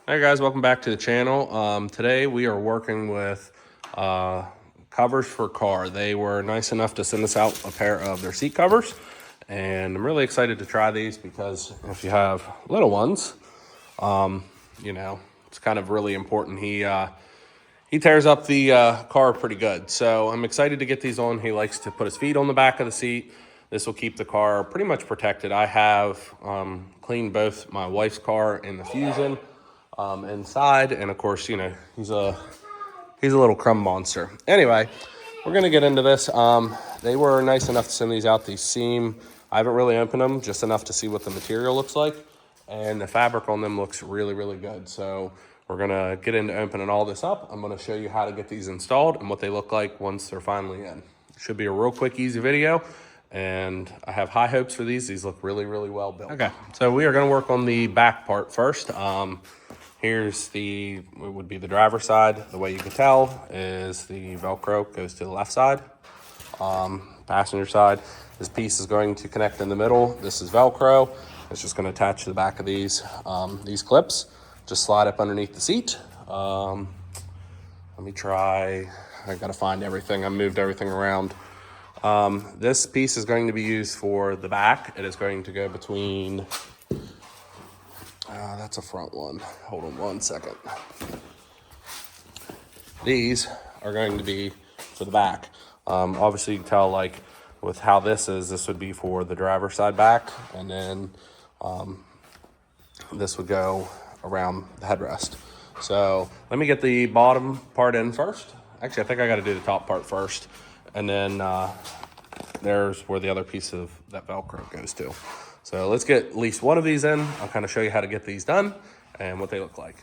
Hey guys, welcome back to the channel. Today we are working with Covers4car. They were nice enough to send us out a pair of their seat covers, and I'm really excited to try these because if you have little ones, you know, it's kind of really important. He tears up the car pretty good, so I'm excited to get these on. He likes to put his feet on the back of the seat. This will keep the car pretty much protected. I have cleaned both my wife's car and the Fusion inside, and of course, you know, he's a little crumb monster. Anyway, we're gonna get into this. They were nice enough to send these out. These seem, I haven't really opened them, just enough to see what the material looks like, and the fabric on them looks really, really good. So we're gonna get into opening all this up. I'm gonna show you how to get these installed and what they look like once they're finally in. It should be a real quick, easy video, and I have high hopes for these. These look really, really well built. Okay, so we are gonna work on the back part first. Here's it would be the driver's side. The way you can tell is the Velcro goes to the left side. Passenger side, this piece is going to connect in the middle. This is Velcro. It's just gonna attach to the back of these clips. Just slide up underneath the seat. Let me try, I gotta find everything. I moved everything around. This piece is going to be used for the back. It is going to go between, that's a front one. Hold on one second. These are going to be for the back. Obviously you can tell, like, with how this is, this would be for the driver's side back, and then this would go around the headrest. So let me get the bottom part in first. Actually, I think I got to do the top part first, and then there's where the other piece of that Velcro goes to. So let's get at least one of these in. I'll kind of show you how to get these done and what they look like.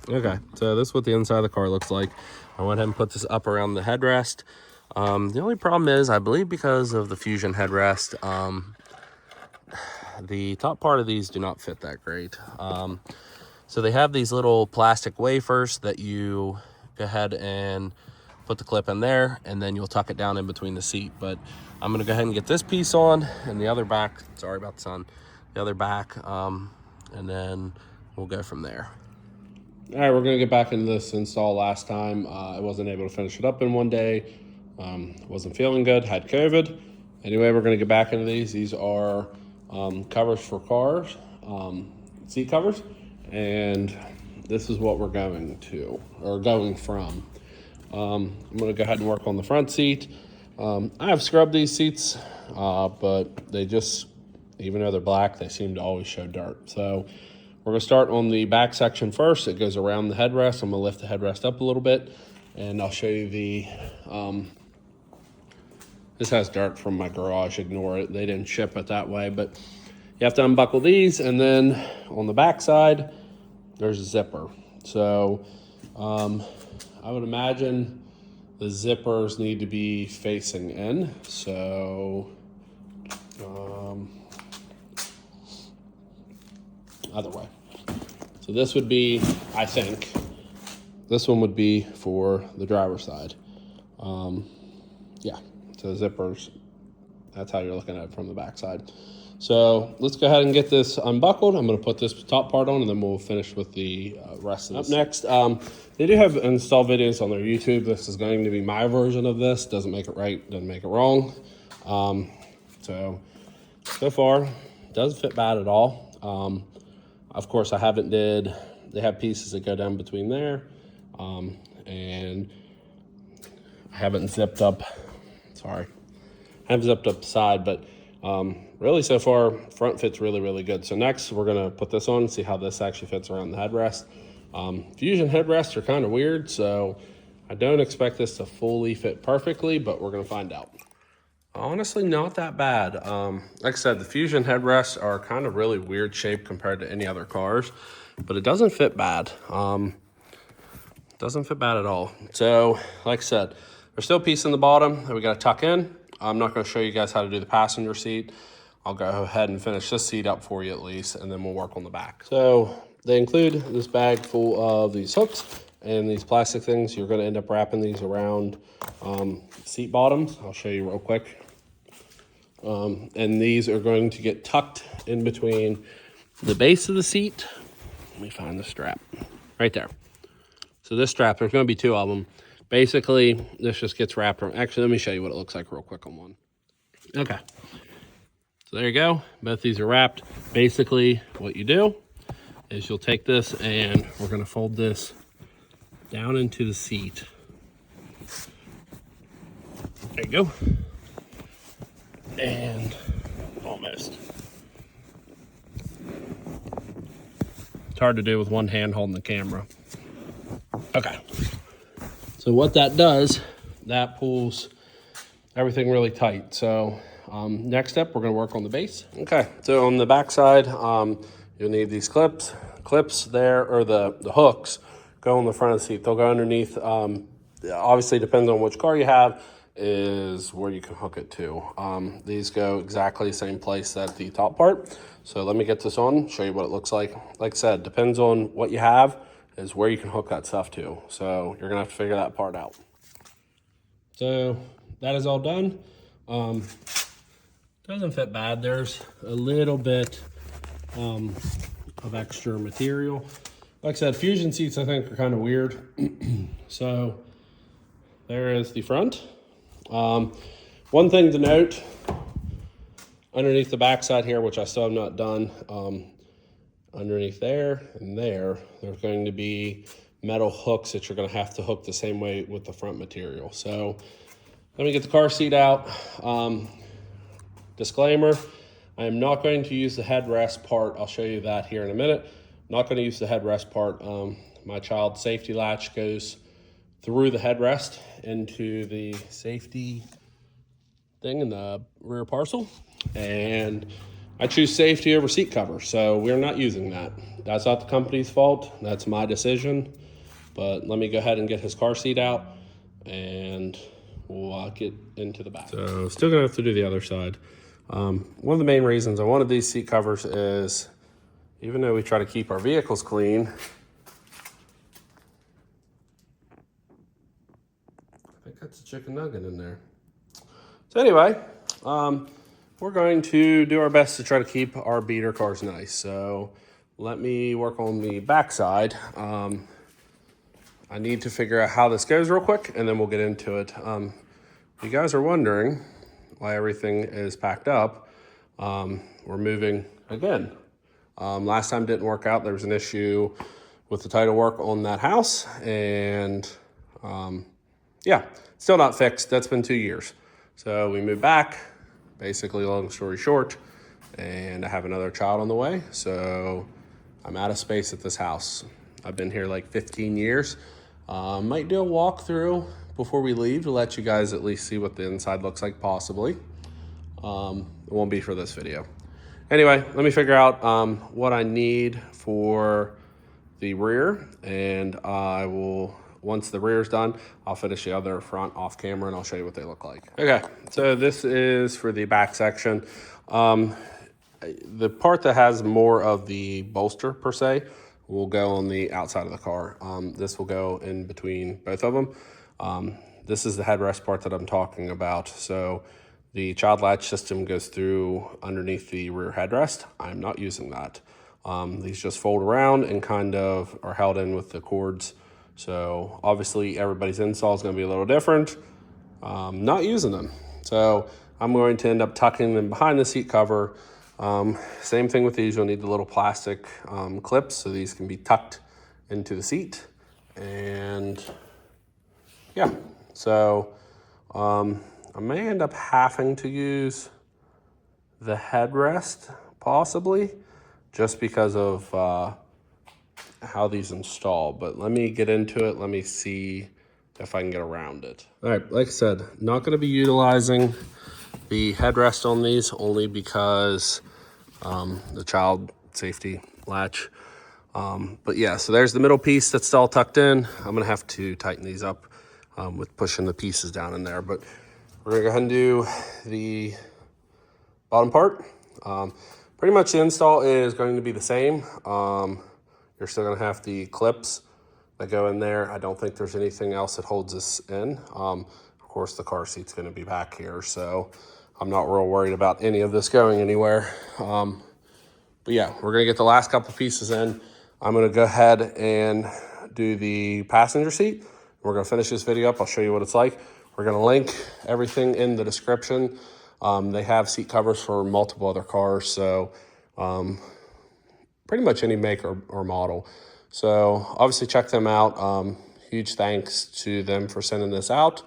Okay, so this is what the inside of the car looks like. I went ahead and put this up around the headrest. The only problem is, I believe because of the Fusion headrest, the top part of these do not fit that great. So they have these little plastic wafers that you go ahead and put the clip in there, and then you'll tuck it down in between the seat. But I'm gonna go ahead and get this piece on, and the other back, sorry about the sun, the other back, and then we'll go from there. All right, we're gonna get back into this install. Last time, I wasn't able to finish it up in one day. Wasn't feeling good, had COVID. Anyway, we're gonna get back into these. These are Covers4car seat covers, and this is what we're going from. I'm gonna go ahead and work on the front seat. I have scrubbed these seats, but they just, even though they're black, they seem to always show dirt. So we're gonna start on the back section first. It goes around the headrest. I'm gonna lift the headrest up a little bit, and I'll show you the, this has dirt from my garage, ignore it. They didn't ship it that way, but you have to unbuckle these, and then on the back side, there's a zipper. So I would imagine the zippers need to be facing in. So other way. So this would be, I think, this one would be for the driver's side. Yeah, so the zippers, that's how you're looking at it from the back side. So let's go ahead and get this unbuckled. I'm going to put this top part on, and then we'll finish with the rest of this. Up next, they do have install videos on their YouTube. This is going to be my version of this. Doesn't make it right, doesn't make it wrong. So far, doesn't fit bad at all. Of course, they have pieces that go down between there, and I haven't zipped up, sorry. I haven't zipped up the side, but really so far, front fits really, really good. So next, we're gonna put this on and see how this actually fits around the headrest. Fusion headrests are kind of weird, so I don't expect this to fully fit perfectly, but we're gonna find out. Honestly, not that bad. Like I said, the Fusion headrests are kind of really weird shape compared to any other cars, but it doesn't fit bad. Doesn't fit bad at all. So, like I said, there's still a piece in the bottom that we gotta tuck in. I'm not gonna show you guys how to do the passenger seat. I'll go ahead and finish this seat up for you at least, and then we'll work on the back. So they include this bag full of these hooks and these plastic things. You're gonna end up wrapping these around seat bottoms. I'll show you real quick. And these are going to get tucked in between the base of the seat. Let me find the strap. right there. So this strap, there's going to be 2 of them. Basically, this just gets wrapped around. Actually, let me show you what it looks like real quick on one. Okay. So there you go. Both these are wrapped. Basically, what you do is you'll take this and we're going to fold this down into the seat. There you go. And almost. It's hard to do with one hand holding the camera. Okay. So what that does, that pulls everything really tight. So next step, we're going to work on the base. Okay. So on the back side, you'll need these clips there, or the hooks go on the front of the seat. They'll go underneath. Obviously, depends on which car you have, is where you can hook it to. These go exactly the same place that the top part. So let me get this on, show you what it looks like. Like I said, depends on what you have is where you can hook that stuff to. So you're gonna have to figure that part out. So that is all done. Doesn't fit bad. There's a little bit of extra material. Like I said, Fusion seats I think are kind of weird. So there is the front. One thing to note, underneath the backside here, which I still have not done, underneath there and there's going to be metal hooks that you're going to have to hook the same way with the front material. So let me get the car seat out. Disclaimer, I am not going to use the headrest part. I'll show you that here in a minute. Not going to use the headrest part. My child safety latch goes through the headrest into the safety thing in the rear parcel, and I choose safety over seat cover, so we're not using that. That's not the company's fault. That's my decision. But let me go ahead and get his car seat out, and we'll get into the back. So still gonna have to do the other side. One of the main reasons I wanted these seat covers is, even though we try to keep our vehicles clean, I think that's a chicken nugget in there. So anyway, we're going to do our best to try to keep our beater cars nice. So let me work on the back side. I need to figure out how this goes real quick, and then we'll get into it. If you guys are wondering why everything is packed up, we're moving again. Last time didn't work out. There was an issue with the title work on that house, and yeah, still not fixed. That's been 2 years. So we moved back, basically, long story short, and I have another child on the way. So I'm out of space at this house. I've been here like 15 years. Might do a walkthrough before we leave to let you guys at least see what the inside looks like, possibly. It won't be for this video. Anyway, let me figure out what I need for the rear, and I will, once the rear's done, I'll finish the other front off camera and I'll show you what they look like. Okay, so this is for the back section. The part that has more of the bolster per se will go on the outside of the car. This will go in between both of them. This is the headrest part that I'm talking about. So the child latch system goes through underneath the rear headrest. I'm not using that. These just fold around and kind of are held in with the cords. So obviously everybody's install is going to be a little different. Not using them. So I'm going to end up tucking them behind the seat cover. Same thing with these. You'll need the little plastic clips, so these can be tucked into the seat. And yeah, so I may end up having to use the headrest, possibly, just because of how these install. But let me get into it. Let me see if I can get around it. All right, like I said, not going to be utilizing the headrest on these, only because the child safety latch. But yeah, so there's the middle piece that's all tucked in. I'm going to have to tighten these up with pushing the pieces down in there. But we're going to go ahead and do the bottom part. Pretty much the install is going to be the same. You're still going to have the clips that go in there. I don't think there's anything else that holds this in. Of course, the car seat's going to be back here, so I'm not real worried about any of this going anywhere. But yeah, we're going to get the last couple pieces in. I'm going to go ahead and do the passenger seat. We're going to finish this video up. I'll show you what it's like. We're going to link everything in the description. They have seat covers for multiple other cars, so pretty much any make or model. So obviously check them out. Huge thanks to them for sending this out.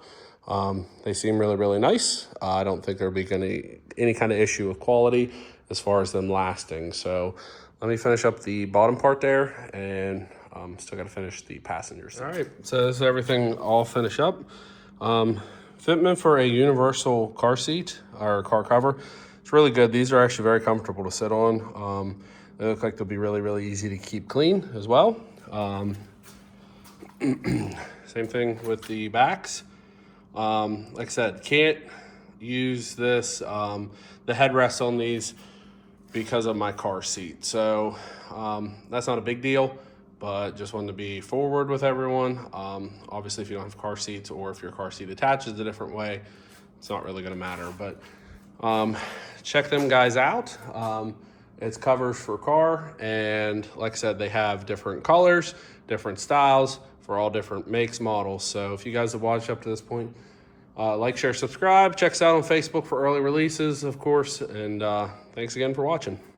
They seem really, really nice. I don't think there'll be any kind of issue with quality as far as them lasting. So let me finish up the bottom part there, and still got to finish the passenger seat. All right, so this is everything all finished up. Fitment for a universal car seat or car cover. It's really good. These are actually very comfortable to sit on. They look like they'll be really, really easy to keep clean as well. Same thing with the backs. Like I said, can't use this, the headrests on these because of my car seat. So that's not a big deal, but just wanted to be forward with everyone. Obviously, if you don't have car seats or if your car seat attaches a different way, it's not really going to matter. But check them guys out. It's Covers4car, and like I said, they have different colors, different styles for all different makes, models. So if you guys have watched up to this point, like, share, subscribe. Check us out on Facebook for early releases, of course, and thanks again for watching.